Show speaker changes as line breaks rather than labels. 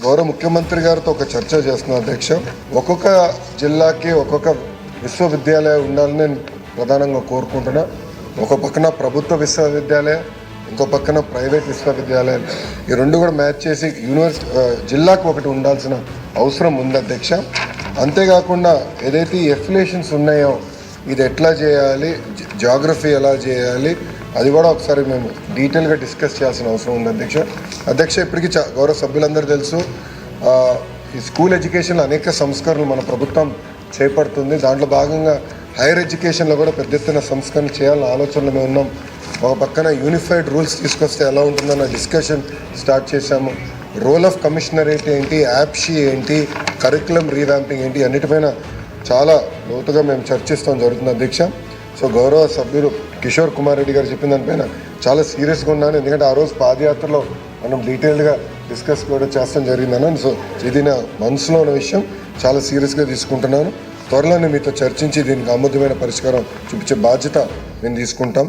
గౌరవ ముఖ్యమంత్రి గారితో ఒక చర్చ చేస్తున్నాం అధ్యక్ష. ఒక్కొక్క జిల్లాకి ఒక్కొక్క విశ్వవిద్యాలయం ఉండాలని నేను ప్రధానంగా కోరుకుంటున్నా. ఒక పక్కన ప్రభుత్వ విశ్వవిద్యాలయం, ఇంకో పక్కన ప్రైవేట్ విశ్వవిద్యాలయాలు, ఈ రెండు కూడా మ్యాచ్ చేసి జిల్లాకు ఒకటి ఉండాల్సిన అవసరం ఉంది అధ్యక్ష. అంతేకాకుండా ఏదైతే ఈ ఎఫిలియేషన్స్ ఉన్నాయో ఇది ఎట్లా చేయాలి, జాగ్రఫీ ఎలా చేయాలి, అది కూడా ఒకసారి మేము డీటెయిల్గా డిస్కస్ చేయాల్సిన అవసరం ఉంది అధ్యక్ష. ఇప్పటికీ గౌరవ సభ్యులందరూ తెలుసు, ఈ స్కూల్ ఎడ్యుకేషన్లో అనేక సంస్కరణలు మన ప్రభుత్వం చేపడుతుంది. దాంట్లో భాగంగా హైయర్ ఎడ్యుకేషన్లో కూడా పెద్ద ఎత్తున సంస్కరణ చేయాలన్న ఆలోచనలో మేము ఉన్నాం. ఒక పక్కన యూనిఫైడ్ రూల్స్ తీసుకొస్తే ఎలా ఉంటుందన్న డిస్కషన్ స్టార్ట్ చేశాము. రోల్ ఆఫ్ కమిషనరేట్ ఏంటి, యాప్షీ ఏంటి, కరికులం రీవ్యాంపింగ్ ఏంటి, అన్నిటిపైన చాలా లోతుగా మేము చర్చిస్తాం జరుగుతుంది అధ్యక్ష. సో గౌరవ సభ్యులు కిషోర్ కుమార్ రెడ్డి గారు చెప్పిన దానిపైన చాలా సీరియస్గా ఉన్నాను. ఎందుకంటే ఆ రోజు పాదయాత్రలో మనం డీటెయిల్డ్గా డిస్కస్ కూడా చేస్తాం జరిగిందన్నాను. సో ఇది నా మనసులో ఉన్న విషయం, చాలా సీరియస్గా తీసుకుంటున్నాను. త్వరలోనే మీతో చర్చించి దీనికి ఆమోదమైన పరిష్కారం చూపించే బాధ్యత మేము తీసుకుంటాం.